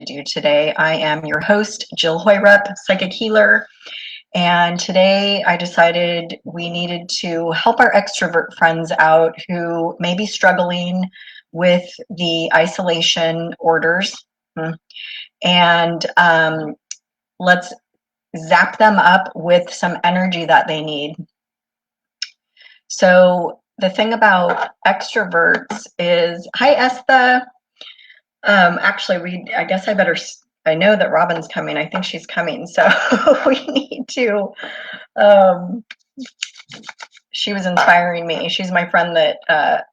do today. I am your host, Jill Hoyrup, psychic healer, and today I decided we needed to help our extrovert friends out who may be struggling with the isolation orders. And let's zap them up with some energy that they need. So the thing about extroverts is, hi Estha. Actually, I guess I know that Robin's coming. I think she's coming. So we need to, she was inspiring me. She's my friend that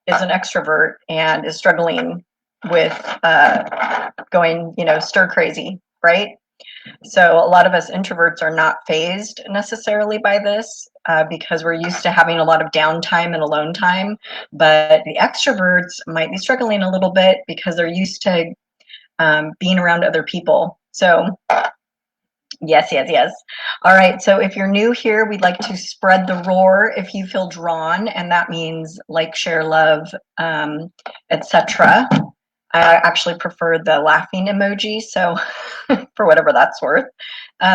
is an extrovert and is struggling with going, stir crazy, right? So a lot of us introverts are not fazed necessarily by this because we're used to having a lot of downtime and alone time. But the extroverts might be struggling a little bit because they're used to being around other people. So yes. All right, so if you're new here, we'd like to spread the roar if you feel drawn, and that means like, share, love, etc. I actually prefer the laughing emoji, so for whatever that's worth.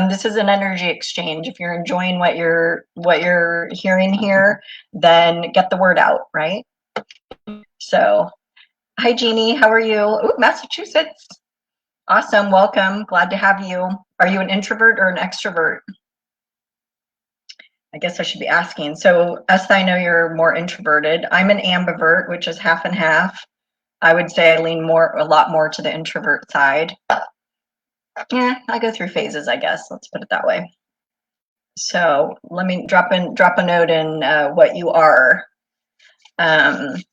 This is an energy exchange. If you're enjoying what you're hearing here, then get the word out, right? So, hi Jeannie, how are you? Ooh, Massachusetts. Awesome, welcome. Glad to have you. Are you an introvert or an extrovert? I guess I should be asking. So, Esther, I know you're more introverted. I'm an ambivert, which is half and half. I would say I lean a lot more to the introvert side. Yeah, I go through phases, I guess. Let's put it that way. So let me drop a note in what you are, and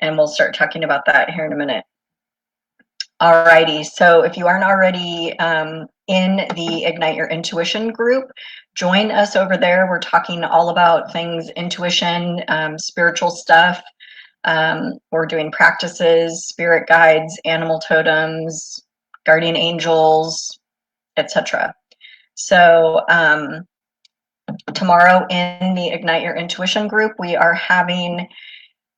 we'll start talking about that here in a minute. Alrighty, so if you aren't already in the Ignite Your Intuition group, join us over there. We're talking all about things intuition, spiritual stuff. We're doing practices, spirit guides, animal totems, guardian angels, etc. So tomorrow in the Ignite Your Intuition group, we are having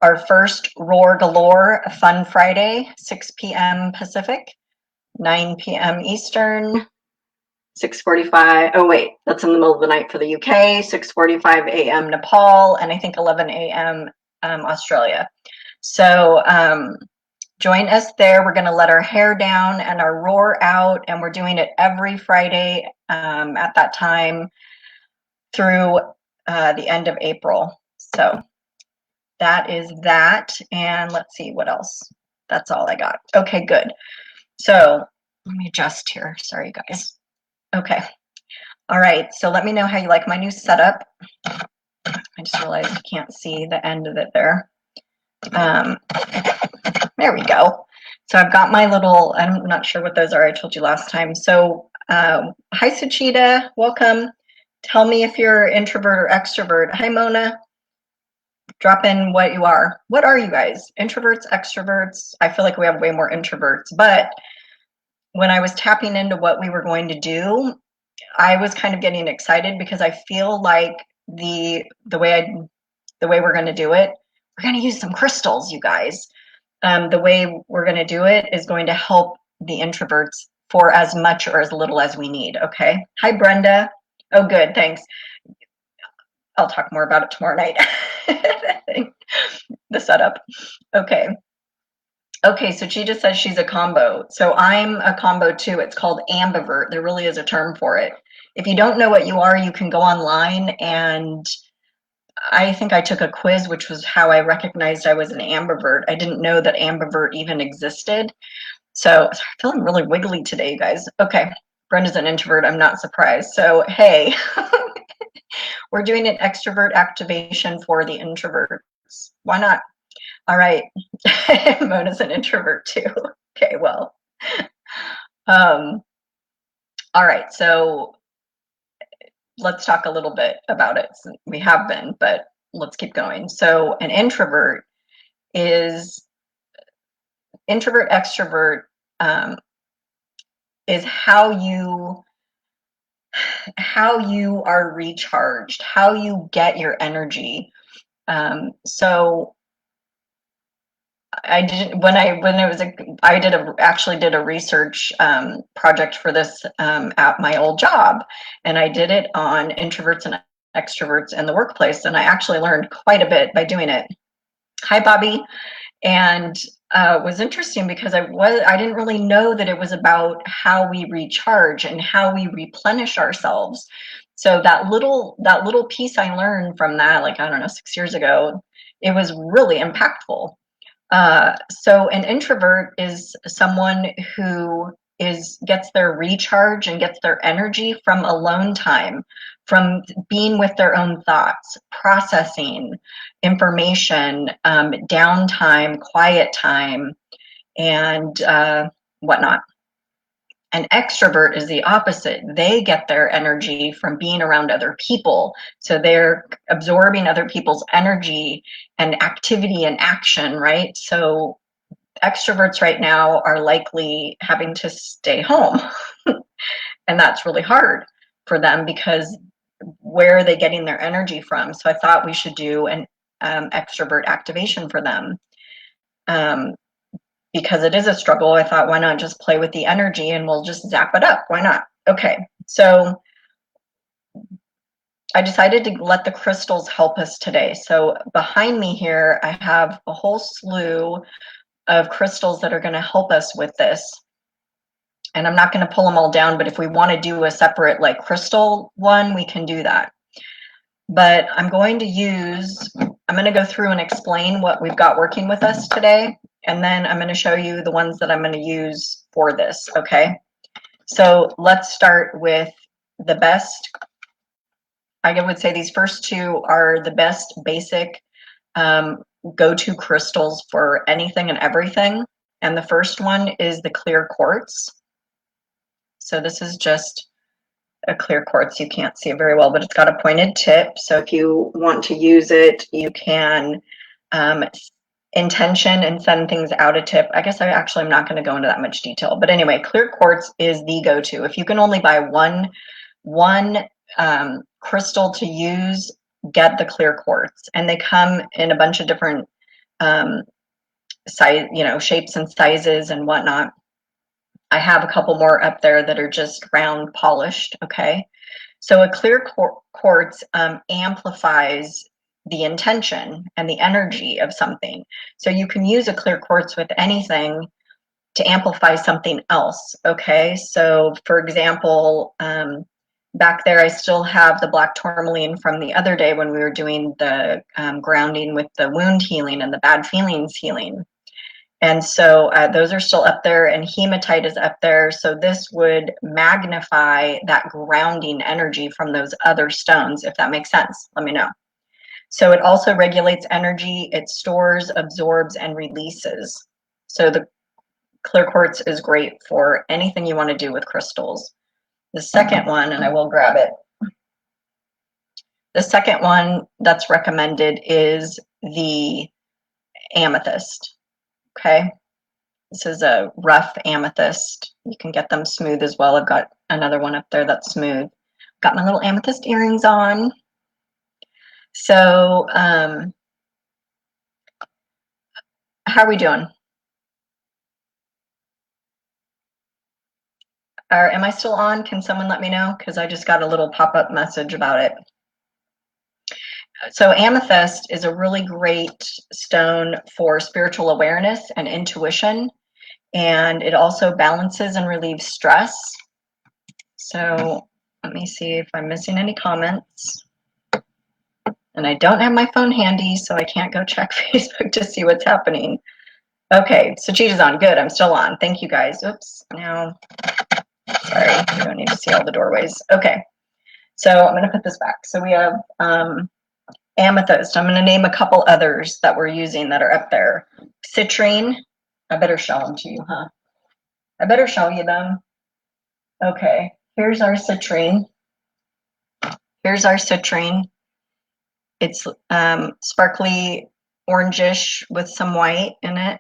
our first Roar Galore Fun Friday, 6 p.m. Pacific, 9 p.m. Eastern, 6:45. Oh wait, that's in the middle of the night for the UK. 6:45 a.m. Nepal, and I think 11 a.m. Australia. So join us there. We're going to let our hair down and our roar out, and we're doing it every Friday at that time through the end of April. So that is that. And let's see what else. That's all I got. Okay, good. So let me adjust here. Sorry, guys. Okay. All right. So let me know how you like my new setup. I just realized you can't see the end of it there. There we go. So I've got my little, I'm not sure what those are. I told you last time. So hi, Suchita. Welcome. Tell me if you're introvert or extrovert. Hi, Mona. Drop in what you are. What are you guys? Introverts, extroverts? I feel like we have way more introverts, but when I was tapping into what we were going to do, I was kind of getting excited because I feel like the way we're going to do it, we're going to use some crystals, you guys. The way we're going to do it is going to help the introverts for as much or as little as we need. Okay. Hi, Brenda. Oh, good. Thanks. I'll talk more about it tomorrow night. The setup. Okay. Okay, so she just says she's a combo. So I'm a combo too. It's called ambivert. There really is a term for it. If you don't know what you are, you can go online, and I think I took a quiz, which was how I recognized I was an ambivert. I didn't know that ambivert even existed. So I'm feeling really wiggly today, you guys. Okay, Brenda's an introvert. I'm not surprised. So hey, we're doing an extrovert activation for the introverts. Why not? All right. Mona's an introvert too. Okay, well. All right, so let's talk a little bit about it. We have been, but let's keep going. So an introvert is introvert extrovert is how you are recharged, how you get your energy. So I didn't when it was a I did a actually did a research project for this at my old job, and I did it on introverts and extroverts in the workplace, and I actually learned quite a bit by doing it. Hi, Bobby. And was interesting because I didn't really know that it was about how we recharge and how we replenish ourselves. So that little piece I learned from that, like I don't know, 6 years ago, it was really impactful. So an introvert is someone who gets their recharge and gets their energy from alone time, from being with their own thoughts, processing information, downtime, quiet time, and whatnot. An extrovert is the opposite. They get their energy from being around other people. So they're absorbing other people's energy and activity and action, right? So extroverts right now are likely having to stay home. And that's really hard for them because where are they getting their energy from? So I thought we should do an extrovert activation for them. Um, because it is a struggle, I thought, why not just play with the energy and we'll just zap it up? Why not? Okay, so I decided to let the crystals help us today. So behind me here, I have a whole slew of crystals that are going to help us with this. And I'm not going to pull them all down, but if we want to do a separate like crystal one, we can do that. But I'm going to go through and explain what we've got working with us today. And then I'm going to show you the ones that I'm going to use for this, okay? So let's start with the best. I would say these first two are the best basic go-to crystals for anything and everything. And the first one is the clear quartz. So this is just a clear quartz. You can't see it very well, but it's got a pointed tip. So if you want to use it, you can intention and send things out a tip. I guess I'm not going to go into that much detail, but anyway, clear quartz is the go-to. If you can only buy one crystal to use, get the clear quartz, and they come in a bunch of different size, shapes and sizes and whatnot. I have a couple more up there that are just round polished. Okay, so a clear quartz amplifies the intention and the energy of something. So you can use a clear quartz with anything to amplify something else. Okay, so for example, back there I still have the black tourmaline from the other day when we were doing the grounding with the wound healing and the bad feelings healing. And so those are still up there, and hematite is up there. So this would magnify that grounding energy from those other stones, if that makes sense. Let me know. So it also regulates energy. It stores, absorbs, and releases. So the clear quartz is great for anything you want to do with crystals. The second one, and I will grab it. The second one that's recommended is the amethyst. Okay. This is a rough amethyst. You can get them smooth as well. I've got another one up there that's smooth. Got my little amethyst earrings on. So, how are we doing? Am I still on? Can someone let me know? Because I just got a little pop-up message about it. So amethyst is a really great stone for spiritual awareness and intuition, and it also balances and relieves stress. So let me see if I'm missing any comments. And I don't have my phone handy, so I can't go check Facebook to see what's happening. Okay, so Cheetah's on. Good, I'm still on. Thank you guys. Oops, now, sorry, you don't need to see all the doorways. Okay, so I'm going to put this back. So we have amethyst. I'm going to name a couple others that we're using that are up there. Citrine. I better show them to you, huh? I better show you them. Okay, here's our citrine. Here's our citrine. It's sparkly orangish with some white in it.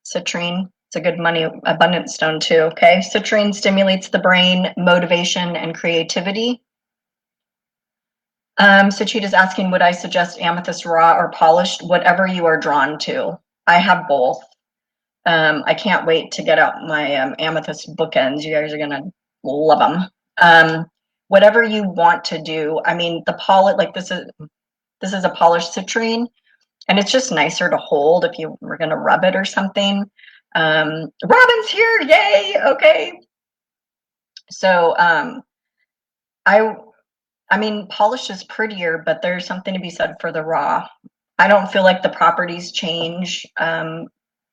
Citrine. It's a good money abundance stone too. Okay, citrine stimulates the brain, motivation, and creativity. So Cheetah's asking, would I suggest amethyst raw or polished? Whatever you are drawn to. I have both. I can't wait to get out my amethyst bookends. You guys are gonna love them. Whatever you want to do. I mean, the polish, like this is a polished citrine, and it's just nicer to hold if you were gonna rub it or something. Robin's here, yay! Okay, so I I mean, polished is prettier, but there's something to be said for the raw. I don't feel like the properties change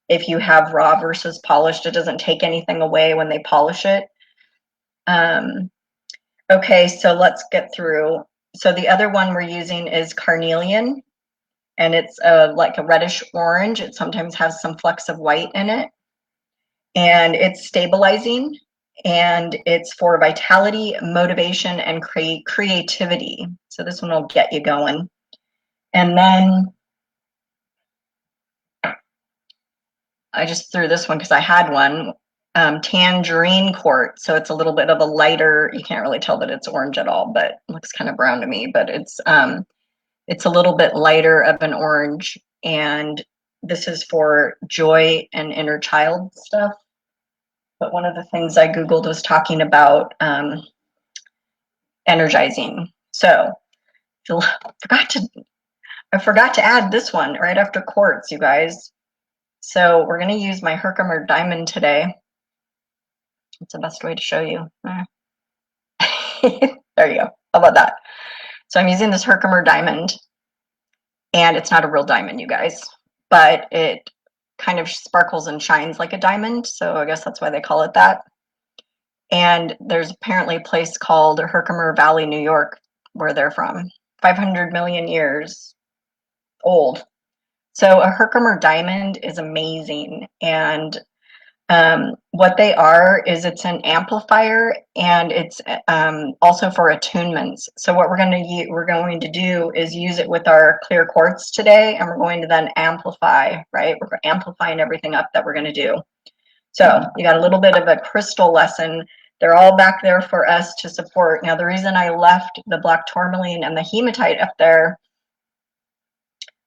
if you have raw versus polished. It doesn't take anything away when they polish it. Um, okay, so let's get through. So the other one we're using is carnelian, and it's like a reddish orange. It sometimes has some flecks of white in it, and it's stabilizing, and it's for vitality, motivation, and creativity. So this one will get you going. And then I just threw this one because I had one, tangerine quartz. So it's a little bit of a lighter, you can't really tell that it's orange at all, but it looks kind of brown to me, but it's a little bit lighter of an orange. And this is for joy and inner child stuff. But one of the things I Googled was talking about energizing. So I forgot to add this one right after quartz, you guys. So we're going to use my Herkimer diamond today. It's the best way to show you. There you go. How about that? So I'm using this Herkimer diamond, and it's not a real diamond, you guys, but it kind of sparkles and shines like a diamond. So I guess that's why they call it that. And there's apparently a place called Herkimer Valley, New York, where they're from. 500 million years old. So a Herkimer diamond is amazing. And what they are is it's an amplifier, and it's also for attunements. So what we're going to do is use it with our clear quartz today, and we're going to then amplify, right? We're amplifying everything up that we're going to do. So you got a little bit of a crystal lesson. They're all back there for us to support. Now, the reason I left the black tourmaline and the hematite up there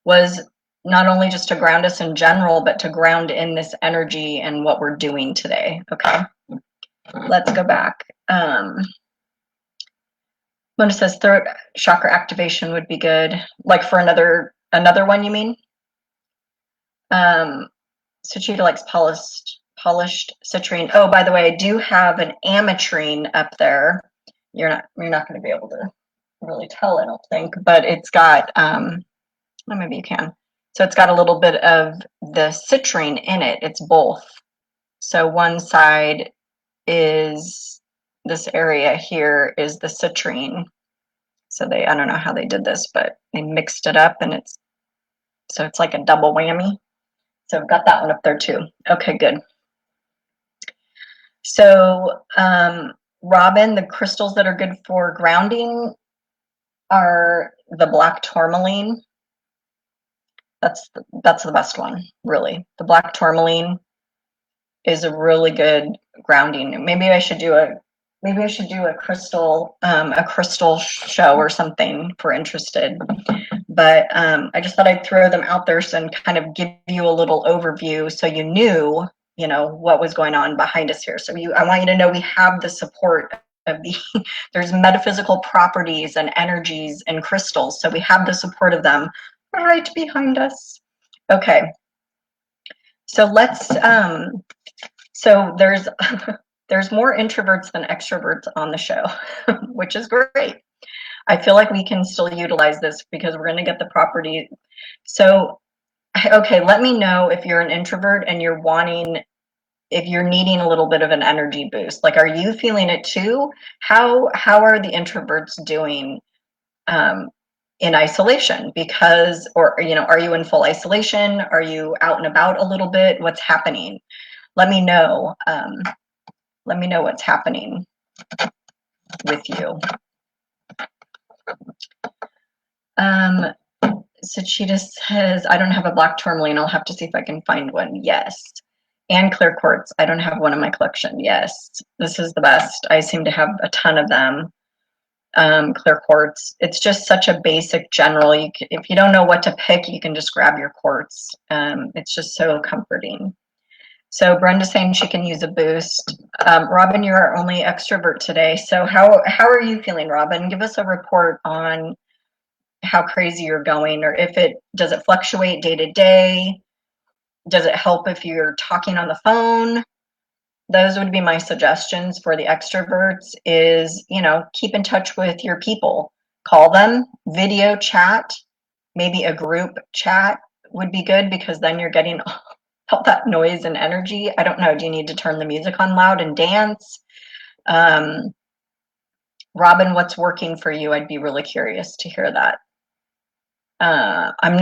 was not only just to ground us in general, but to ground in this energy and what we're doing today. Okay, let's go back. Mona says throat chakra activation would be good, like for another one, you mean? Suchita likes polished citrine. Oh, by the way, I do have an ametrine up there. You're not going to be able to really tell, I don't think, but it's got well, maybe you can. So it's got a little bit of the citrine in it. It's both. So one side is this area here is the citrine. So I don't know how they did this, but they mixed it up, and it's like a double whammy. So I've got that one up there too. Okay, good. So Robin, the crystals that are good for grounding are the black tourmaline. That's the best one, really. The black tourmaline is a really good grounding. Maybe I should do a crystal show or something for interested. But I just thought I'd throw them out there and kind of give you a little overview so you knew, what was going on behind us here. So I want you to know we have the support of there's metaphysical properties and energies and crystals. So we have the support of them right behind us. Okay. So so there's more introverts than extroverts on the show, which is great. I feel like we can still utilize this because we're going to get the property. So, okay, let me know if you're an introvert and if you're needing a little bit of an energy boost. Like, are you feeling it too? How are the introverts doing in isolation? Or are you in full isolation? Are you out and about a little bit? What's happening? Let me know. Let me know what's happening with you. Suchita says, I don't have a black tourmaline. I'll have to see if I can find one. Yes. And clear quartz. I don't have one in my collection. Yes. This is the best. I seem to have a ton of them. clear quartz. It's just such a basic general. If you don't know what to pick, you can just grab your quartz. It's just so comforting. So Brenda's saying she can use a boost. Robin, you're our only extrovert today. So how are you feeling, Robin? Give us a report on how crazy you're going, or if it does it fluctuate day to day? Does it help if you're talking on the phone? Those would be my suggestions for the extroverts is, keep in touch with your people. Call them, video chat, maybe a group chat would be good because then you're getting all that noise and energy. I don't know. Do you need to turn the music on loud and dance? Robin, what's working for you? I'd be really curious to hear that. I'm an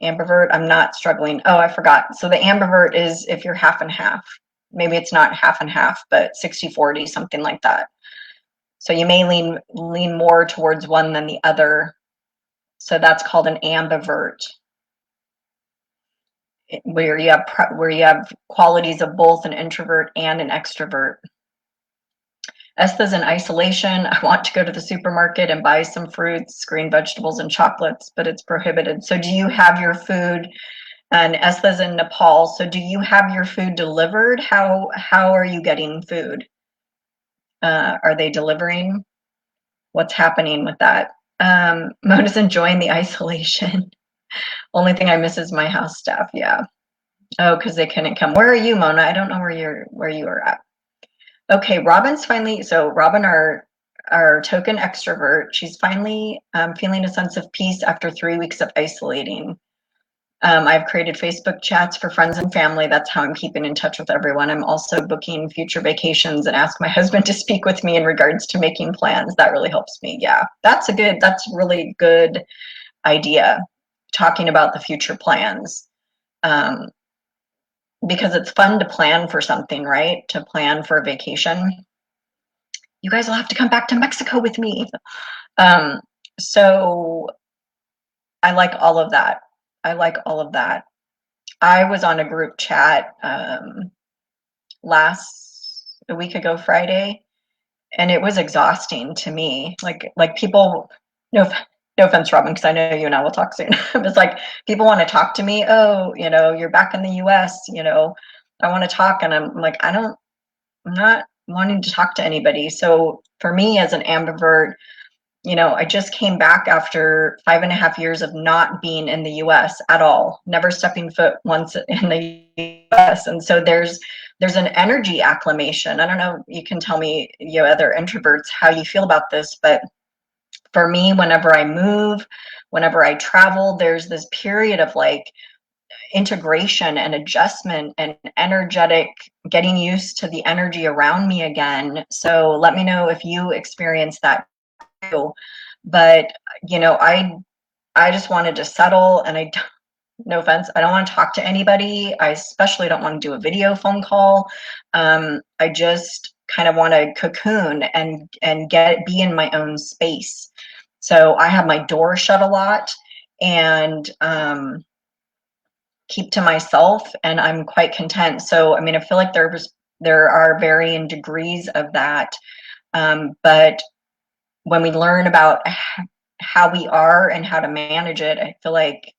ambivert. I'm not struggling. Oh, I forgot. So the ambivert is if you're half and half. Maybe it's not half and half, but 60-40, something like that. So you may lean more towards one than the other. So that's called an ambivert, where you have qualities of both an introvert and an extrovert. Estha's in isolation. I want to go to the supermarket and buy some fruits, green vegetables, and chocolates, but it's prohibited. So do you have your food? And Estha's in Nepal. So do you have your food delivered? How are you getting food? Are they delivering? What's happening with that? Mona's enjoying the isolation. Only thing I miss is my house staff. Yeah. Oh, because they couldn't come. Where are you, Mona? I don't know where you are at. Okay, Robin's finally, so Robin, our token extrovert, she's finally feeling a sense of peace after 3 weeks of isolating. I've created Facebook chats for friends and family. That's how I'm keeping in touch with everyone. I'm also booking future vacations and ask my husband to speak with me in regards to making plans. That really helps me. Yeah, that's really good idea, talking about the future plans. Because it's fun to plan for something, right? To plan for a vacation. You guys will have to come back to Mexico with me. So I like all of that. I was on a group chat a week ago Friday, and it was exhausting to me. Like people, no offense, Robin, because I know you and I will talk soon. It's like people want to talk to me. Oh, you're back in the U.S. I want to talk, and I'm like, I'm not wanting to talk to anybody. So for me as an ambivert, I just came back after 5.5 years of not being in the US at all, never stepping foot once in the US. And so there's an energy acclimation. I don't know, you can tell me, other introverts, how you feel about this, but for me, whenever I move, whenever I travel, there's this period of like integration and adjustment and energetic, getting used to the energy around me again. So let me know if you experience that too. But I just wanted to settle, and no offense, I don't want to talk to anybody. I especially don't want to do a video phone call. I just kind of want to cocoon and be in my own space. So I have my door shut a lot and keep to myself, and I'm quite content. So I mean, I feel like there are varying degrees of that, but when we learn about how we are and how to manage it, I feel like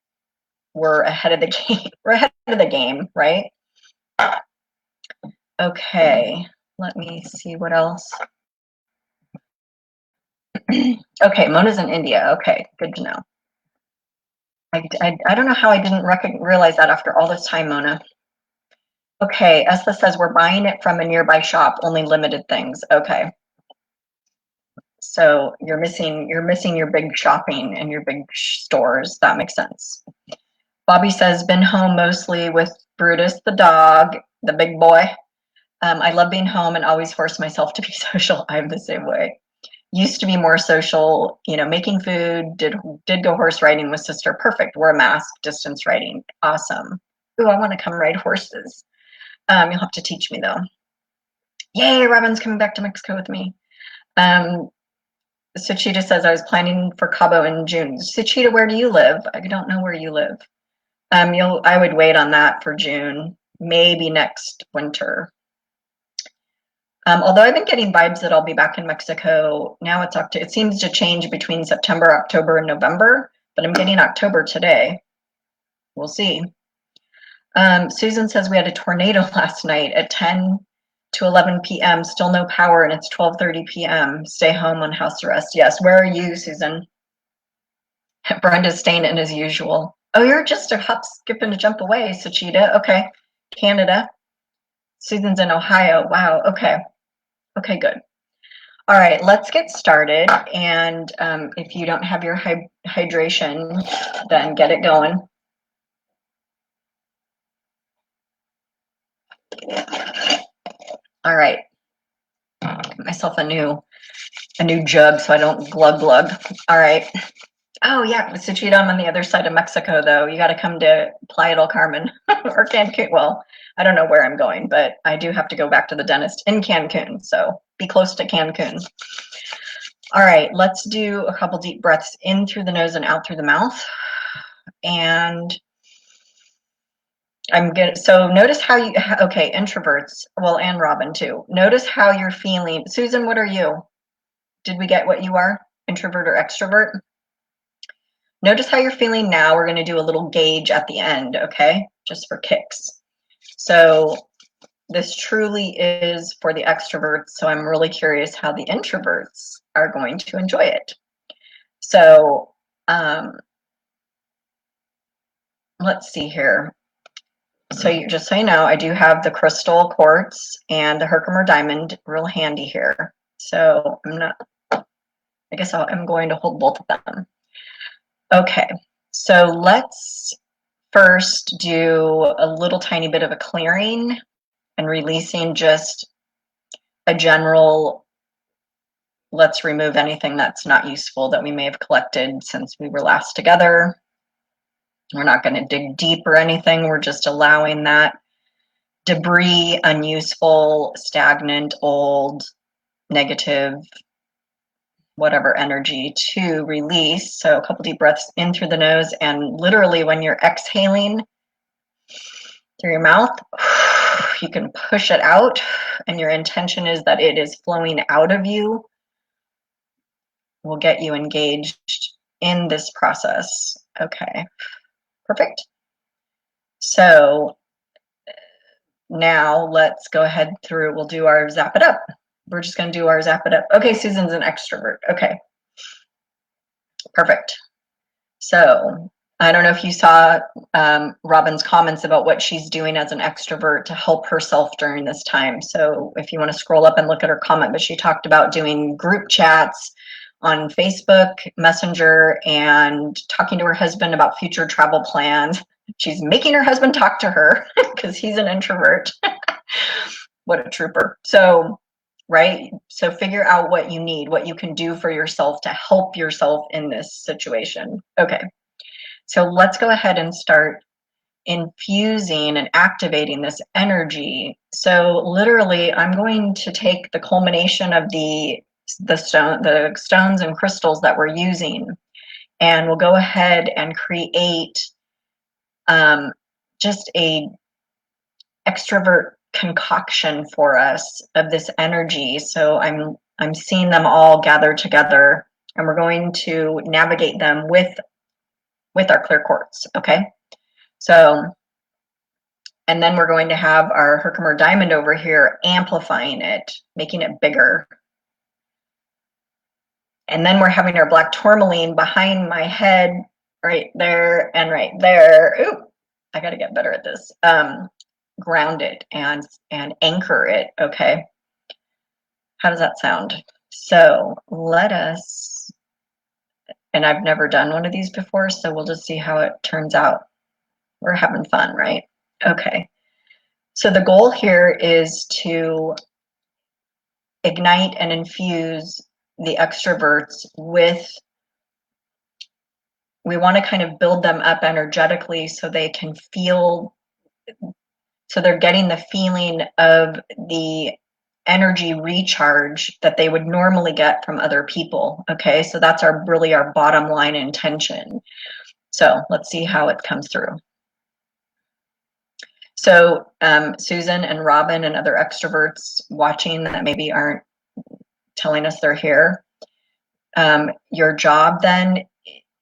we're ahead of the game. We're ahead of the game, right? Okay, let me see what else. Okay, Mona's in India. Okay, good to know. I don't know how I didn't realize that after all this time, Mona. Okay, Esther says we're buying it from a nearby shop, only limited things. Okay. So you're missing your big shopping and your big stores. That makes sense. Bobby says, been home mostly with Brutus, the dog, the big boy. I love being home and always force myself to be social. I'm the same way. Used to be more social, making food, did go horse riding with sister. Perfect. Wore a mask, distance riding. Awesome. Ooh, I want to come ride horses. You'll have to teach me though. Yay, Robin's coming back to Mexico with me. Suchita says, I was planning for Cabo in June. Suchita, where do you live? I don't know where you live. I would wait on that for June, maybe next winter. Although I've been getting vibes that I'll be back in Mexico. Now it's October. It seems to change between September, October, and November, but I'm getting October today. We'll see. Susan says we had a tornado last night at 10 to 11 p.m. Still no power, and it's 12:30 p.m. Stay home on house arrest. Yes. Where are you, Susan? Brenda's staying in as usual. Oh, you're just a hop, skip, and a jump away, Suchita. Okay. Canada. Susan's in Ohio. Wow. Okay. Okay, good. All right, let's get started. And if you don't have your hydration, then get it going. All right. Get myself a new jug so I don't glug glug. All right. Oh yeah, Suchita, I'm on the other side of Mexico though. You got to come to Playa del Carmen or Cancun. Well, I don't know where I'm going, but I do have to go back to the dentist in Cancun. So be close to Cancun. All right, let's do a couple deep breaths in through the nose and out through the mouth. And I'm good. So notice how you, okay, introverts, well, and Robin too. Notice how you're feeling. Susan, what are you? Did we get what you are? Introvert or extrovert? Notice how you're feeling now. We're going to do a little gauge at the end, okay? Just for kicks. So this truly is for the extroverts. So I'm really curious how the introverts are going to enjoy it. So let's see here. So just so you know, I do have the crystal quartz and the Herkimer diamond real handy here. So I guess I'm going to hold both of them. Okay, so let's first do a little tiny bit of a clearing and releasing just a general, let's remove anything that's not useful that we may have collected since we were last together. We're not going to dig deep or anything. We're just allowing that debris, unuseful, stagnant, old, negative, whatever energy to release. So a couple deep breaths in through the nose, and literally when you're exhaling through your mouth, you can push it out, and your intention is that it is flowing out of you. Will get you engaged in this process. Okay, perfect. So now let's go ahead through, we'll do our zap it up. We're just going to do our zap it up. Okay, Susan's an extrovert. Okay, perfect. So I don't know if you saw Robin's comments about what she's doing as an extrovert to help herself during this time. So if you want to scroll up and look at her comment, but she talked about doing group chats on Facebook Messenger and talking to her husband about future travel plans. She's making her husband talk to her because he's an introvert. What a trooper. So, right? So figure out what you need, what you can do for yourself to help yourself in this situation. Okay. So let's go ahead and start infusing and activating this energy. So literally, I'm going to take the culmination of the stones and crystals that we're using, and we'll go ahead and create just a extrovert concoction for us of this energy. So I'm seeing them all gather together, and we're going to navigate them with our clear quartz. Okay, so and then we're going to have our Herkimer diamond over here amplifying it, making it bigger. And then we're having our black tourmaline behind my head, right there and right there. Ooh, I got to get better at this. Ground it and anchor it. Okay. How does that sound? So let us, and I've never done one of these before, so we'll just see how it turns out. We're having fun, right? Okay. So the goal here is to ignite and infuse the extroverts with, we want to kind of build them up energetically so they can feel, so they're getting the feeling of the energy recharge that they would normally get from other people. Okay, so that's really our bottom line intention. So let's see how it comes through. So Susan and Robin and other extroverts watching that maybe aren't telling us they're here, your job then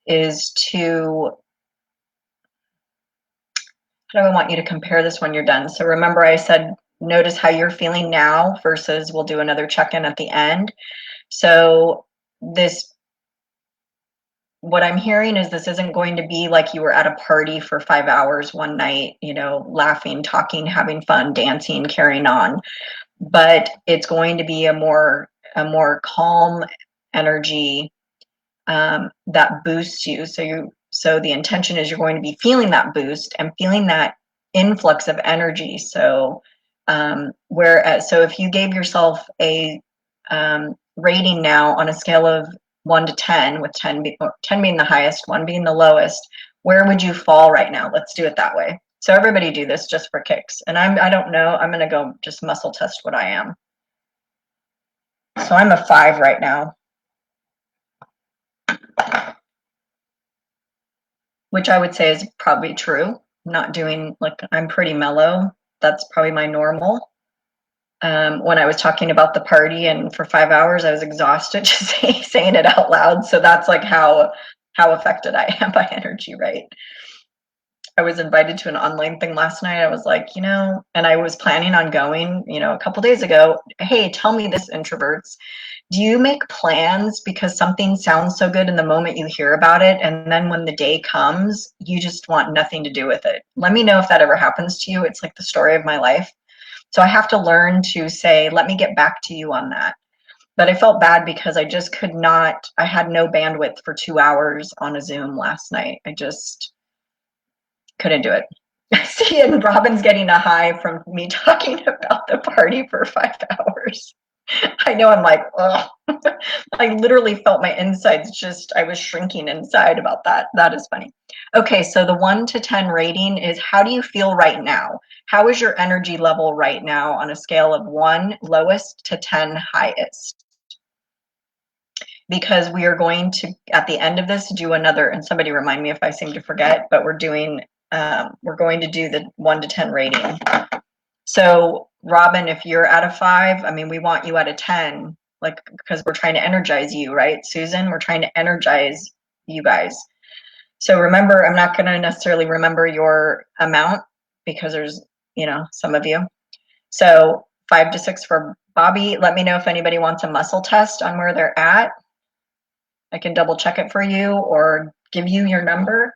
is to, how do I want you to compare this when you're done? So remember I said, notice how you're feeling now versus we'll do another check-in at the end. So this, what I'm hearing is this isn't going to be like you were at a party for 5 hours one night, you know, laughing, talking, having fun, dancing, carrying on. But it's going to be a more calm energy, that boosts you. So the intention is you're going to be feeling that boost and feeling that influx of energy. So so if you gave yourself a rating now on a scale of 1 to 10, with 10 being the highest, 1 being the lowest, where would you fall right now? Let's do it that way. So everybody do this just for kicks. And I don't know, I'm going to go just muscle test what I am. So I'm a 5 right now, which I would say is probably true. Not doing, like, I'm pretty mellow. That's probably my normal. When I was talking about the party and for 5 hours, I was exhausted just saying it out loud. So that's like how affected I am by energy, right? I was invited to an online thing last night. I was like, and I was planning on going, a couple days ago. Hey, tell me this, introverts. Do you make plans because something sounds so good in the moment you hear about it, and then when the day comes, you just want nothing to do with it? Let me know if that ever happens to you. It's like the story of my life. So I have to learn to say, let me get back to you on that. But I felt bad because I just could not, I had no bandwidth for 2 hours on a Zoom last night. I just couldn't do it. See, and Robin's getting a high from me talking about the party for 5 hours. I know, I'm like, oh, I literally felt my insides I was shrinking inside about that. That is funny. Okay, so the 1 to 10 rating is, how do you feel right now? How is your energy level right now on a scale of 1 lowest to 10 highest? Because we are going to, at the end of this, do another, and somebody remind me if I seem to forget, but we're going to do the 1 to 10 rating. So Robin, if you're at a 5, I mean, we want you at a 10, like, because we're trying to energize you, right? Susan, we're trying to energize you guys. So remember, I'm not going to necessarily remember your amount because there's, some of you. So 5 to 6 for Bobby. Let me know if anybody wants a muscle test on where they're at. I can double check it for you or give you your number.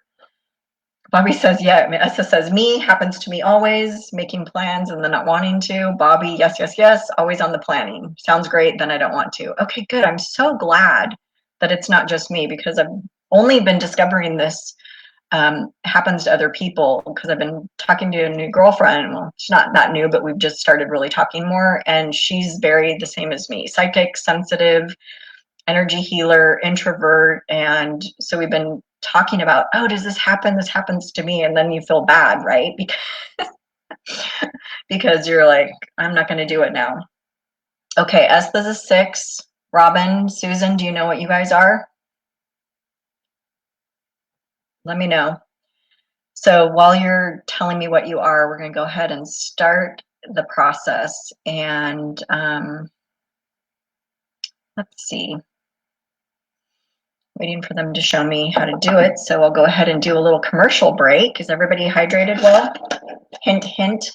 Bobby says, yeah. Essa says, me, happens to me always, making plans and then not wanting to. Bobby, yes, yes, yes, always on the planning. Sounds great, then I don't want to. Okay, good. I'm so glad that it's not just me, because I've only been discovering this happens to other people because I've been talking to a new girlfriend. Well, she's not that new, but we've just started really talking more, and she's very the same as me. Psychic, sensitive, energy healer, introvert. And so we've been talking about, oh, does this happen? This happens to me. And then you feel bad, right? Because you're like, I'm not going to do it now. Okay, Esther's a 6. Robin, Susan, do you know what you guys are? Let me know. So while you're telling me what you are, we're going to go ahead and start the process. And let's see. Waiting for them to show me how to do it. So I'll go ahead and do a little commercial break. Is everybody hydrated well? Hint, hint.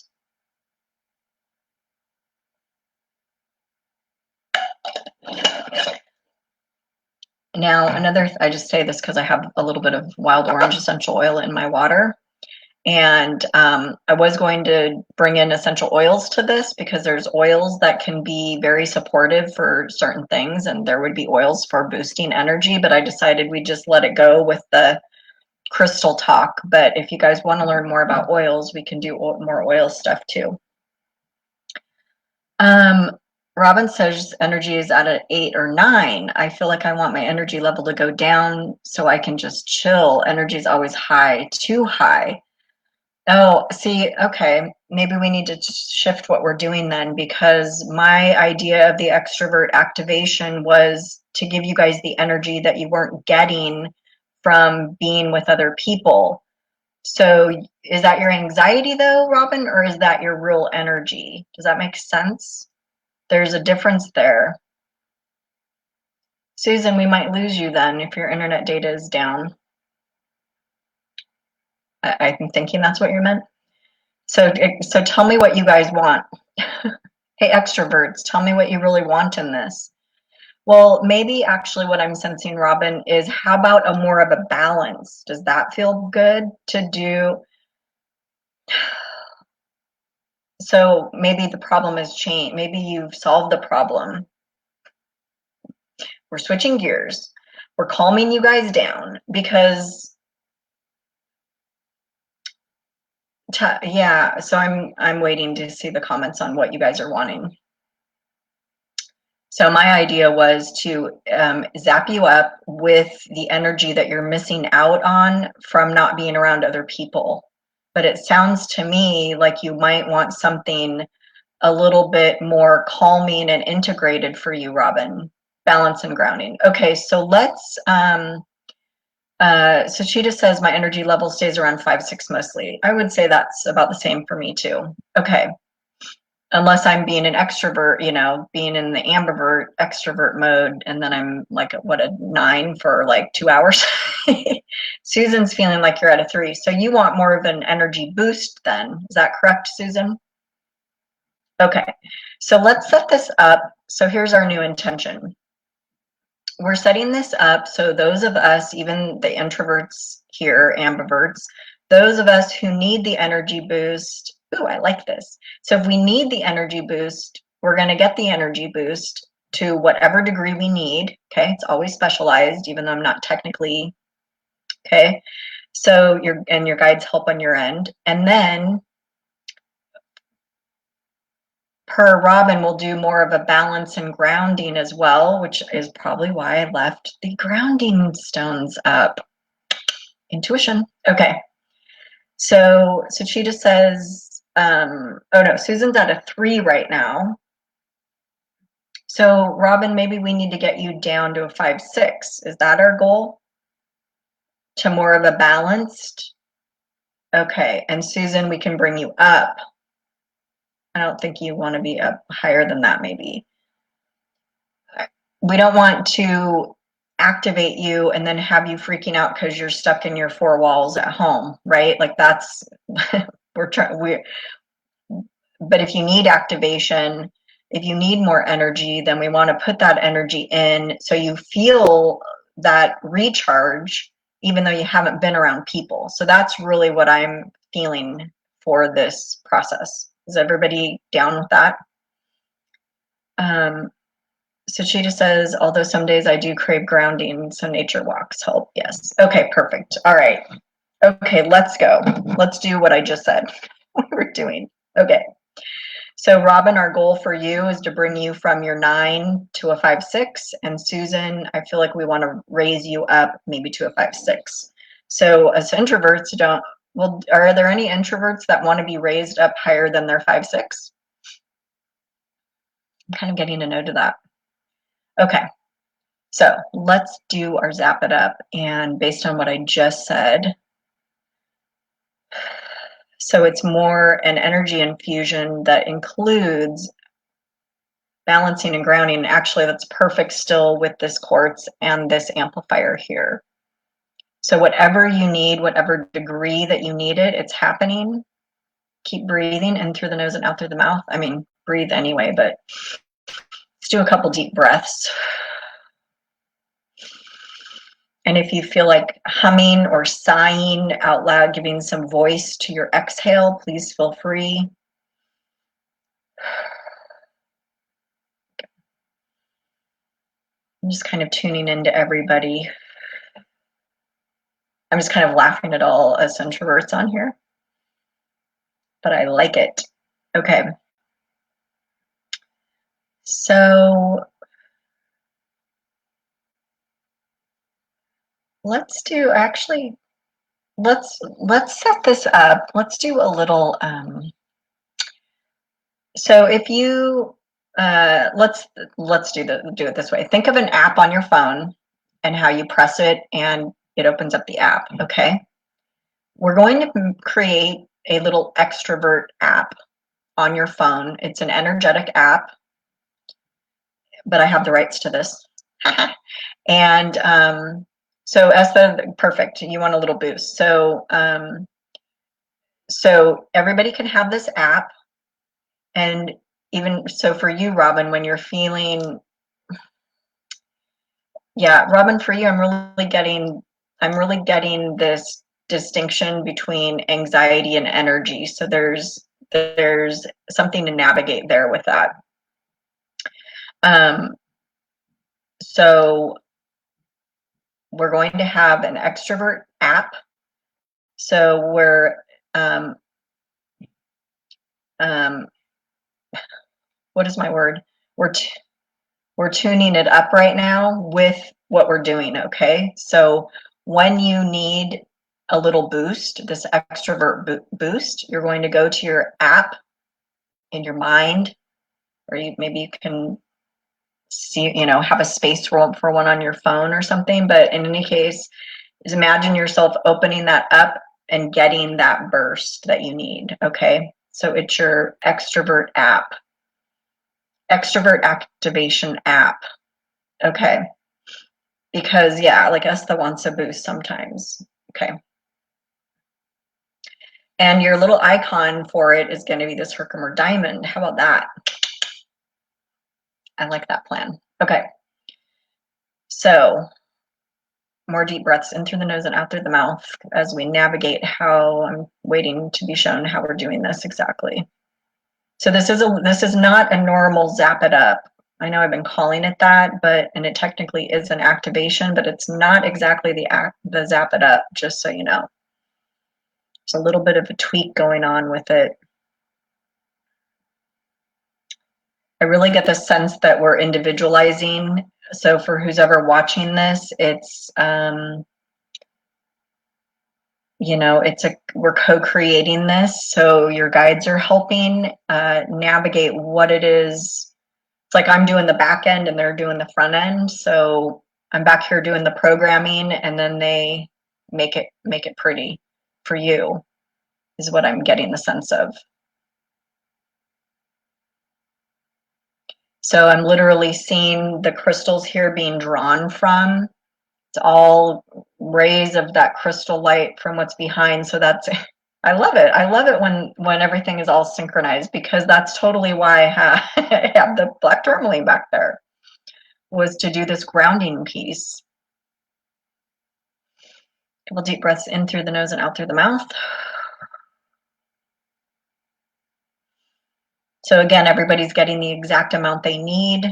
Now, I just say this because I have a little bit of wild orange essential oil in my water. And I was going to bring in essential oils to this because there's oils that can be very supportive for certain things, and there would be oils for boosting energy, but I decided we just let it go with the crystal talk. But if you guys want to learn more about oils, we can do more oil stuff too. Robin says energy is at an 8 or 9. I feel like I want my energy level to go down so I can just chill. Energy is always high, too high. Oh, see, okay, maybe we need to shift what we're doing then, because my idea of the extrovert activation was to give you guys the energy that you weren't getting from being with other people. So is that your anxiety though, Robin, or is that your real energy? Does that make sense? There's a difference there. Susan, we might lose you then if your internet data is down. I'm thinking that's what you meant. So tell me what you guys want. Hey, extroverts, tell me what you really want in this. Well, maybe actually what I'm sensing, Robin, is how about a more of a balance? Does that feel good to do? So maybe the problem has changed. Maybe you've solved the problem. We're switching gears. We're calming you guys down because yeah, so I'm waiting to see the comments on what you guys are wanting. So my idea was to zap you up with the energy that you're missing out on from not being around other people. But it sounds to me like you might want something a little bit more calming and integrated for you, Robin. Balance and grounding. Okay, so let's so she just says my energy level stays around 5-6 mostly. I would say that's about the same for me too. Okay. Unless I'm being an extrovert, you know, being in the ambivert extrovert mode, and then I'm like what, a 9 for like 2 hours. Susan's feeling like you're at a 3. So you want more of an energy boost then. Is that correct, Susan? Okay. So let's set this up. So here's our new intention. We're setting this up so those of us, even the introverts here, ambiverts, those of us who need the energy boost, ooh, I like this. So if we need the energy boost, we're going to get the energy boost to whatever degree we need. Okay, it's always specialized, even though I'm not technically, okay. So your guides help on your end. And then per Robin will do more of a balance and grounding as well, which is probably why I left the grounding stones up. Intuition. Okay. So she just says, oh no, Susan's at a 3 right now. So Robin, maybe we need to get you down to a 5-6. Is that our goal? To more of a balanced? Okay. And Susan, we can bring you up. I don't think you want to be up higher than that, maybe. We don't want to activate you and then have you freaking out because you're stuck in your 4 walls at home, right? Like that's but if you need activation, if you need more energy, then we want to put that energy in so you feel that recharge even though you haven't been around people. So that's really what I'm feeling for this process. Is everybody down with that? So she just says, although some days I do crave grounding, so nature walks help. Yes. Okay, perfect. All right. Okay, let's go. Let's do what I just said we were doing. Okay. So Robin, our goal for you is to bring you from your 9 to a 5-6. And Susan, I feel like we want to raise you up maybe to a 5-6. So as introverts are there any introverts that want to be raised up higher than their 5-6? I'm kind of getting a no to that. Okay. So let's do our zap it up. And based on what I just said, so it's more an energy infusion that includes balancing and grounding. Actually, that's perfect still with this quartz and this amplifier here. So whatever you need, whatever degree that you need it, it's happening. Keep breathing in through the nose and out through the mouth. I mean, breathe anyway, but let's do a couple deep breaths. And if you feel like humming or sighing out loud, giving some voice to your exhale, please feel free. I'm just kind of tuning into everybody. I'm just kind of laughing at all us introverts on here, but I like it. Okay. So let's set this up. Let's do a little, so if you, let's do it this way. Think of an app on your phone and how you press it and it opens up the app, okay? we're going to create a little extrovert app on your phone. It's an energetic app, but I have the rights to this. And so as the perfect, you want a little boost. So everybody can have this app, and even so for you, Robin, when you're feeling, yeah, Robin, for you, I'm really getting this distinction between anxiety and energy. So there's something to navigate there with that. Um, so we're going to have an extrovert app. So um, um, what is my word? We're we're tuning it up right now with what we're doing. Okay, so when you need a little boost, this extrovert boost, you're going to go to your app in your mind, or maybe you can see, have a space for one on your phone or something. But in any case, is imagine yourself opening that up and getting that burst that you need. Okay, so it's your extrovert activation app. Okay, because yeah, like Esther wants a boost sometimes. Okay, and your little icon for it is going to be this Herkimer diamond. How about that? I like that plan. Okay, so more deep breaths in through the nose and out through the mouth as we navigate how I'm waiting to be shown how we're doing this exactly. So this is not a normal zap it up. I know I've been calling it that, and it technically is an activation, but it's not exactly the zap it up, just so you know. There's a little bit of a tweak going on with it. I really get the sense that we're individualizing. So for who's ever watching this, it's we're co-creating this. So your guides are helping navigate what it is. It's like I'm doing the back end and they're doing the front end. So I'm back here doing the programming, and then they make it pretty for you, is what I'm getting the sense of. So I'm literally seeing the crystals here being drawn from. It's all rays of that crystal light from what's behind. So that's, I love it. I love it when everything is all synchronized, because that's totally why I have the black tourmaline back there, was to do this grounding piece. Couple deep breaths in through the nose and out through the mouth. So again, everybody's getting the exact amount they need,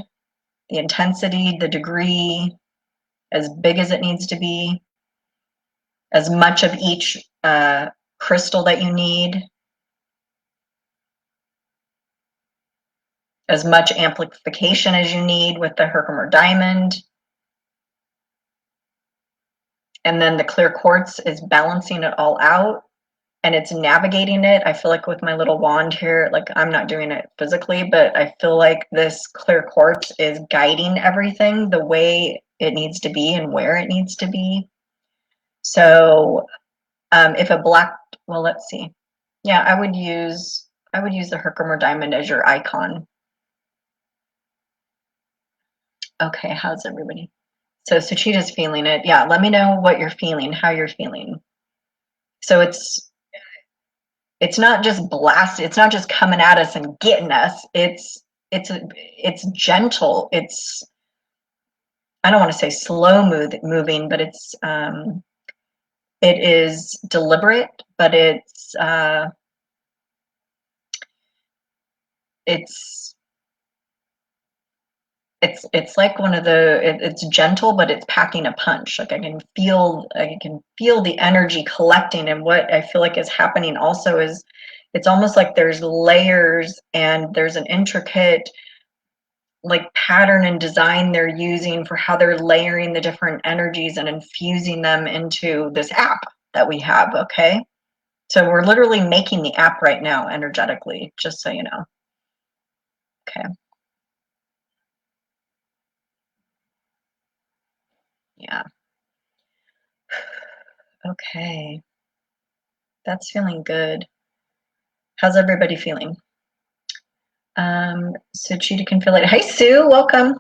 the intensity, the degree, as big as it needs to be, as much of each crystal that you need, as much amplification as you need with the Herkimer diamond. And then the clear quartz is balancing it all out, and it's navigating it. I feel like with my little wand here, like I'm not doing it physically, but I feel like this clear quartz is guiding everything the way it needs to be and where it needs to be. So if a black, well, let's see. Yeah, I would use the Herkimer diamond as your icon. Okay, how's everybody? So Suchita's feeling it. Yeah, let me know what you're feeling, how you're feeling. So it's not just blast, it's not just coming at us and getting us. It's gentle. It's, I don't want to say slow moving, but it is deliberate, but it's it's like it's gentle, but it's packing a punch. Like I can feel the energy collecting. And what I feel like is happening also is it's almost like there's layers, and there's an intricate like pattern and design they're using for how they're layering the different energies and infusing them into this app that we have. Okay, so we're literally making the app right now energetically, just so you know. Okay. Yeah. Okay. That's feeling good. How's everybody feeling? So Cheetah can feel it. Hey, Sue, welcome.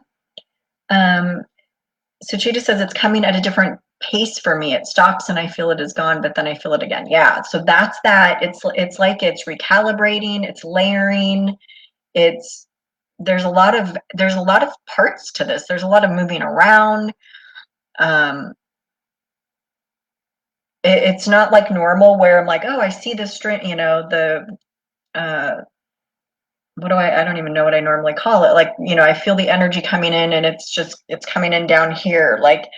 So Cheetah says it's coming at a different pace for me. It stops and I feel it is gone, but then I feel it again. Yeah, so that's that. It's like it's recalibrating, it's layering, it's there's a lot of parts to this. There's a lot of moving around. It's not like normal where I'm like, oh, I see this string, I don't even know what I normally call it. Like, I feel the energy coming in and it's coming in down here. Like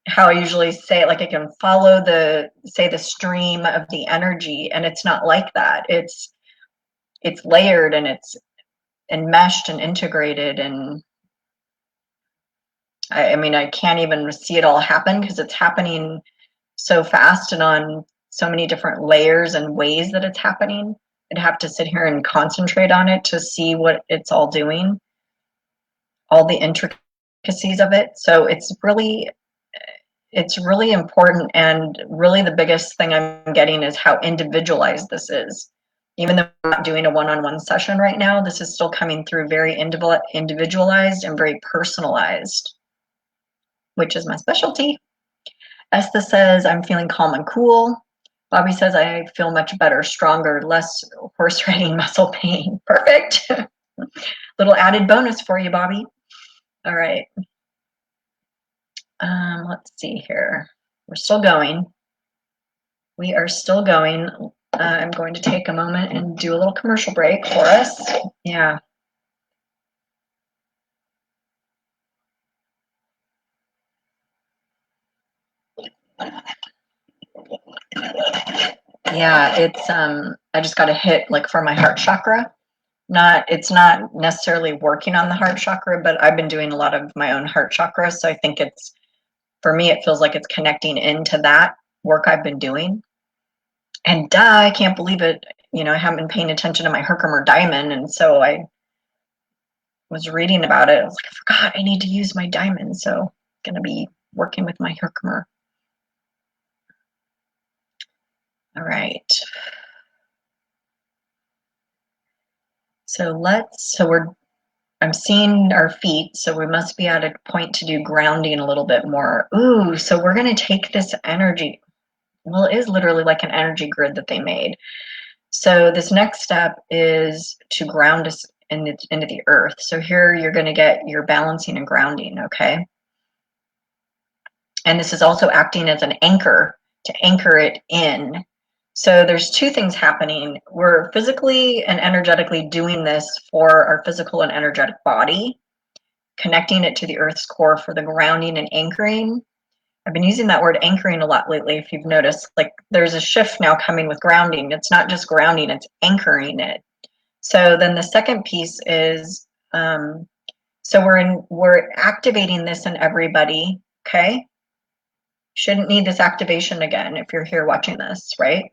how I usually say it, like I can follow the stream of the energy, and it's not like that. It's layered and it's enmeshed and integrated, and I mean, I can't even see it all happen because it's happening so fast and on so many different layers and ways that it's happening. I'd have to sit here and concentrate on it to see what it's all doing, all the intricacies of it. So it's really important, and really the biggest thing I'm getting is how individualized this is. Even though I'm not doing a one-on-one session right now, this is still coming through very individualized and very personalized, which is my specialty. Esther says, I'm feeling calm and cool. Bobby says, I feel much better, stronger, less horse riding muscle pain. Perfect. Little added bonus for you, Bobby. All right. Let's see here. We're still going. We are still going. I'm going to take a moment and do a little commercial break for us. Yeah. Yeah, it's I just got a hit like for my heart chakra. It's not necessarily working on the heart chakra, but I've been doing a lot of my own heart chakra, so I think for me it feels like it's connecting into that work I've been doing. And I can't believe it. I haven't been paying attention to my Herkimer diamond, and so I was reading about it. I was like, I forgot I need to use my diamond, so I'm gonna be working with my Herkimer. All right. I'm seeing our feet, so we must be at a point to do grounding a little bit more. Ooh, so we're gonna take this energy. Well, it is literally like an energy grid that they made. So this next step is to ground us into the earth. So here you're gonna get your balancing and grounding, okay? And this is also acting as an anchor to anchor it in. So there's two things happening. We're physically and energetically doing this for our physical and energetic body, connecting it to the earth's core for the grounding and anchoring. I've been using that word anchoring a lot lately, if you've noticed. Like there's a shift now coming with grounding. It's not just grounding, it's anchoring it. So then the second piece is so we're activating this in everybody, okay? Shouldn't need this activation again if you're here watching this, right?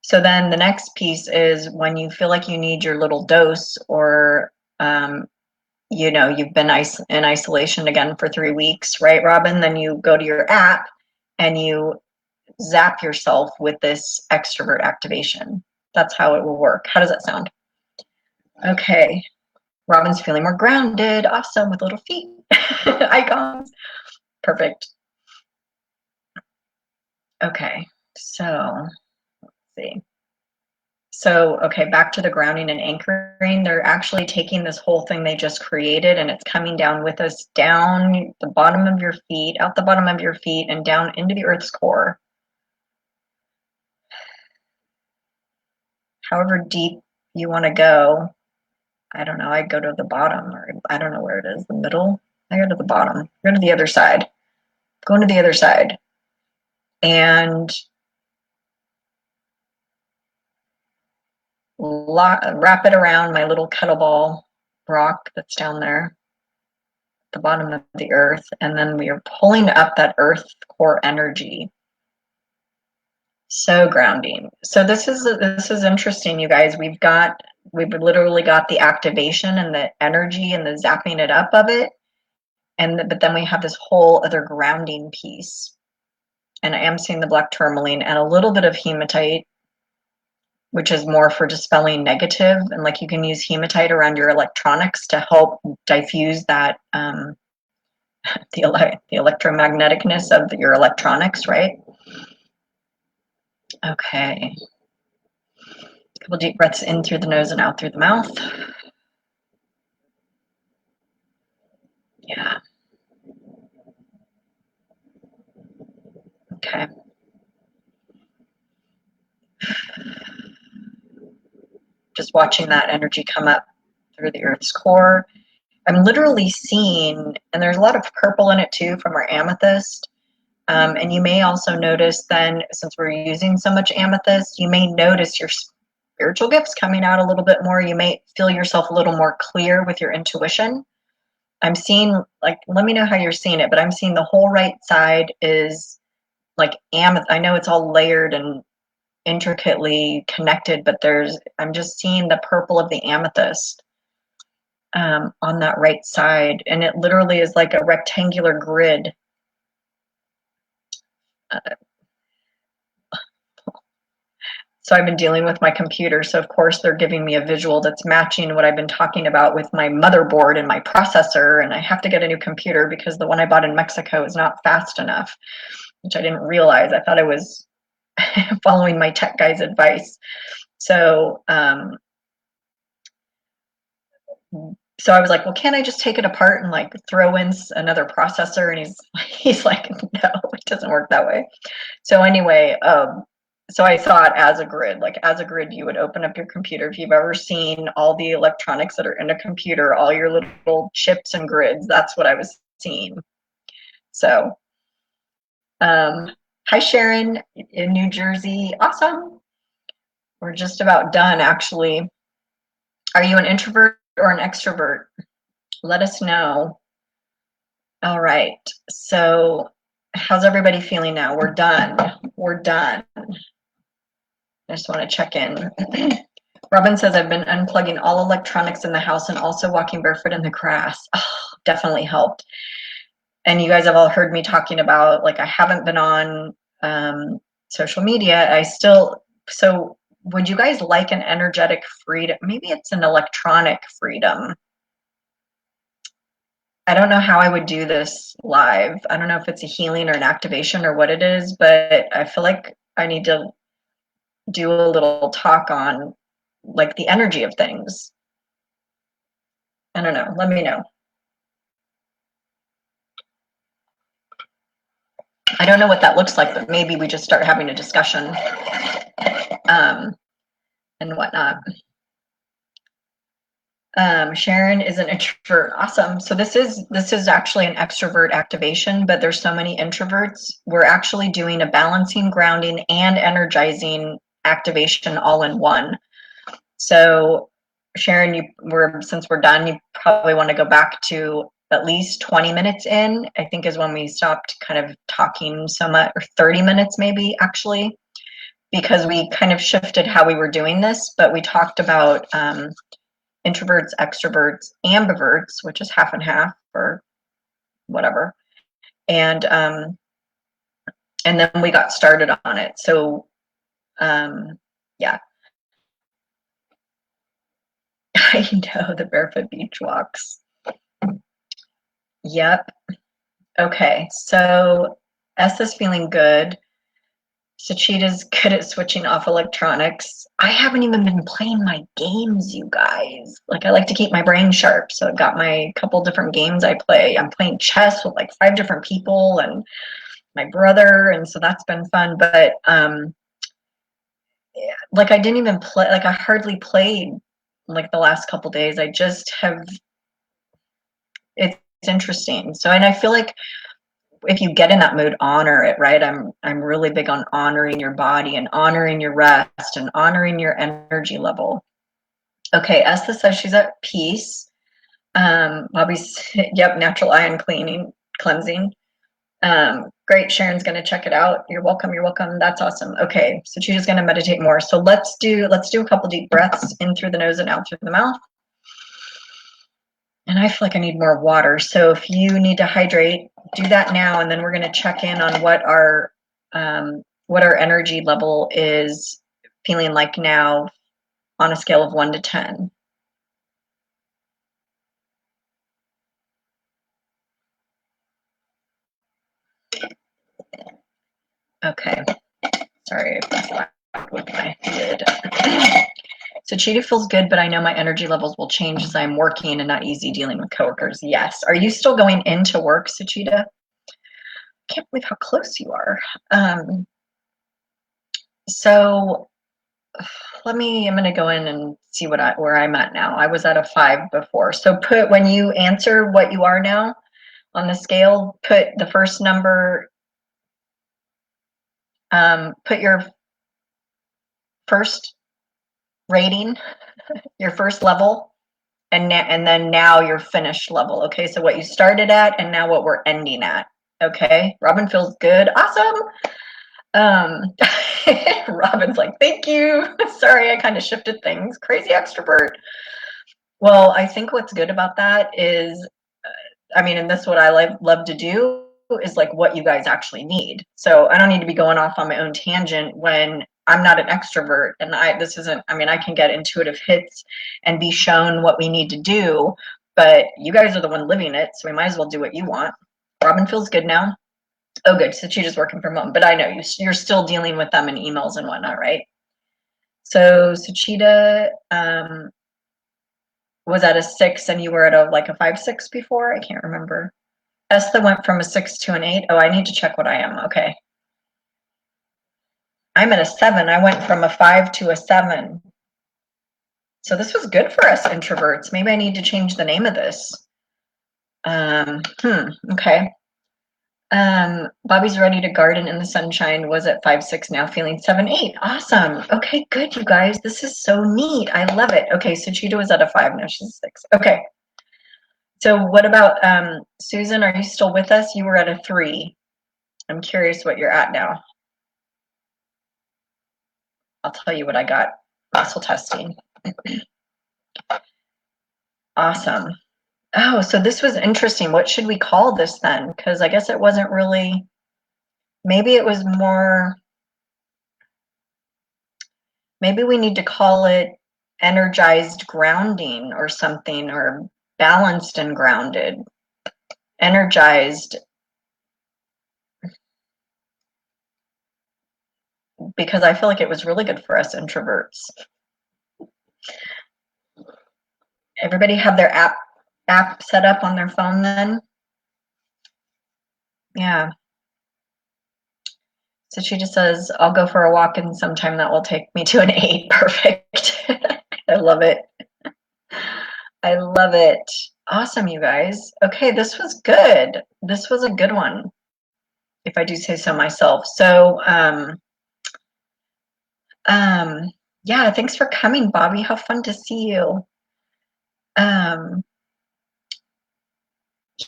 So then the next piece is when you feel like you need your little dose, or you've been in isolation again for 3 weeks, right, Robin? Then you go to your app and you zap yourself with this extrovert activation. That's how it will work. How does that sound? Okay. Robin's feeling more grounded. Awesome, with little feet icons. Perfect. Okay, so let's see. So, okay, back to the grounding and anchoring. They're actually taking this whole thing they just created and it's coming down with us down the bottom of your feet, out the bottom of your feet, and down into the earth's core. However deep you want to go. I don't know. I go to the bottom, or I don't know where it is, the middle. I go to the bottom. Go to the other side. Going to the other side. And wrap it around my little kettlebell rock that's down there at the bottom of the earth, and then we are pulling up that earth core energy. So grounding. So this is interesting, you guys. We've literally got the activation and the energy and the zapping it up of it, but then we have this whole other grounding piece. And I am seeing the black tourmaline and a little bit of hematite. which is more for dispelling negative, and like you can use hematite around your electronics to help diffuse that the electromagneticness of your electronics, right? Okay. A couple deep breaths in through the nose and out through the mouth. Yeah. Okay. Just watching that energy come up through the earth's core. I'm literally seeing, and there's a lot of purple in it too from our amethyst. And you may also notice then, since we're using so much amethyst, you may notice your spiritual gifts coming out a little bit more. You may feel yourself a little more clear with your intuition. I'm seeing, like, let me know how you're seeing it, but I'm seeing the whole right side is like amethyst. I know it's all layered and intricately connected, but I'm just seeing the purple of the amethyst on that right side. And it literally is like a rectangular grid. So I've been dealing with my computer. So of course they're giving me a visual that's matching what I've been talking about with my motherboard and my processor. And I have to get a new computer because the one I bought in Mexico is not fast enough, which I didn't realize. I thought I was following my tech guy's advice. So, so I was like, well, can't I just take it apart and like throw in another processor? And he's like, no, it doesn't work that way. So anyway, so I saw it as a grid. Like as a grid, you would open up your computer. If you've ever seen all the electronics that are in a computer, all your little chips and grids, that's what I was seeing. So, hi Sharon in New Jersey. Awesome. We're just about done, actually. Are you an introvert or an extrovert? Let us know. All right. So, how's everybody feeling now? We're done. We're done. I just want to check in. Robin says, I've been unplugging all electronics in the house and also walking barefoot in the grass. Oh, definitely helped. And you guys have all heard me talking about, like, I haven't been on social media. So would you guys like an energetic freedom? Maybe it's an electronic freedom. I don't know how I would do this live. I don't know if it's a healing or an activation or what it is, but I feel like I need to do a little talk on like the energy of things. I don't know. Let me know. I don't know what that looks like, but maybe we just start having a discussion and whatnot. Sharon is an introvert. Awesome. So this is actually an extrovert activation, but there's so many introverts. We're actually doing a balancing, grounding, and energizing activation all in one. So Sharon, since we're done, you probably want to go back to at least 20 minutes in, I think is when we stopped kind of talking so much, or 30 minutes maybe actually, because we kind of shifted how we were doing this, but we talked about introverts, extroverts, ambiverts, which is half and half or whatever. And then we got started on it. So yeah. I know the barefoot beach walks. Yep. Okay, so S is feeling good. Sachita's good at switching off electronics. I haven't even been playing my games, you guys. Like, I like to keep my brain sharp, so I've got my couple different games I play. I'm playing chess with like 5 different people and my brother, and so that's been fun. But like I didn't even play. Like I hardly played like the last couple days. I just have. It's interesting. So, and I feel like if you get in that mood, honor it, right? I'm really big on honoring your body and honoring your rest and honoring your energy level. Okay, Esther says she's at peace. Bobby's, yep, natural ion cleansing. Great, Sharon's gonna check it out. You're welcome, you're welcome. That's awesome. Okay, so she's just gonna meditate more. So let's do a couple deep breaths in through the nose and out through the mouth. And I feel like I need more water. So if you need to hydrate, do that now, and then we're going to check in on what our energy level is feeling like now on a scale of 1 to 10? Okay. Sorry if that's loud with my lid. So Cheetah feels good, but I know my energy levels will change as I'm working and not easy dealing with coworkers. Yes. Are you still going into work, Suchita? Can't believe how close you are. So I'm going to go in and see where I'm at now. I was at a 5 before. So when you answer what you are now on the scale, put the first number, put your first rating, your first level, and then now your finished level. Okay, so what you started at and now what we're ending at. Okay, Robin feels good. Awesome. Robin's like, thank you. Sorry, I kind of shifted things. Crazy extrovert. Well, I think what's good about that is, I mean, and this is what I love to do, is like what you guys actually need. So I don't need to be going off on my own tangent when I'm not an extrovert, and this isn't, I mean, I can get intuitive hits and be shown what we need to do, but you guys are the one living it, so we might as well do what you want. Robin feels good now. Oh, good. So she's just working from home, but I know you're still dealing with them in emails and whatnot, right? So Suchita was at a 6 and you were at a 5-6 before? I can't remember. Esther went from a 6 to an 8. Oh, I need to check what I am. Okay. I'm at a 7. I went from a 5 to a 7. So this was good for us introverts. Maybe I need to change the name of this. Okay. Bobby's ready to garden in the sunshine, was at 5-6, now feeling 7-8. Awesome. Okay, good, you guys. This is so neat. I love it. Okay, so Cheetah was at a 5, now she's a 6. Okay. So what about Susan? Are you still with us? You were at a 3. I'm curious what you're at now. I'll tell you what I got. Muscle testing. Awesome. Oh, so this was interesting. What should we call this then? Because I guess it wasn't really, maybe it was more, maybe we need to call it energized grounding or something, or balanced and grounded. Energized, because I feel like it was really good for us introverts. Everybody have their app set up on their phone then? Yeah. So she just says, I'll go for a walk and sometime that will take me to an 8. Perfect. I love it. I love it. Awesome, you guys. Okay, this was good. This was a good one, if I do say so myself. So, yeah, thanks for coming, Bobby. How fun to see you.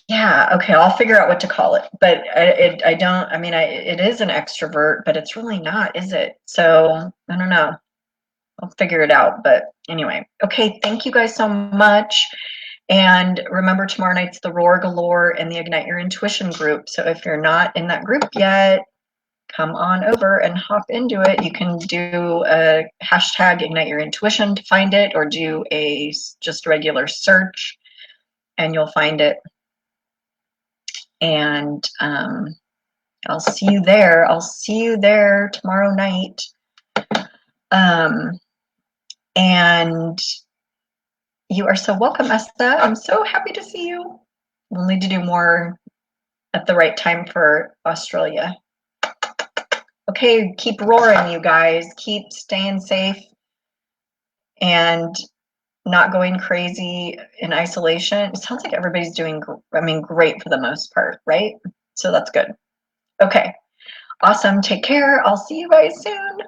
Yeah, okay, I'll figure out what to call it. But I don't, I mean, it is an extrovert, but it's really not, is it? So, I don't know. I'll figure it out. But anyway, okay, thank you guys so much. And remember, tomorrow night's the Roar Galore and the Ignite Your Intuition group. So if you're not in that group yet, come on over and hop into it. You can do a hashtag Ignite Your Intuition to find it, or do just regular search and you'll find it. And I'll see you there. I'll see you there tomorrow night. And you are so welcome, Esther. I'm so happy to see you. We'll need to do more at the right time for Australia. Okay, keep roaring, you guys. Keep staying safe and not going crazy in isolation. It sounds like everybody's doing, great for the most part, right? So that's good. Okay, awesome. Take care. I'll see you guys soon.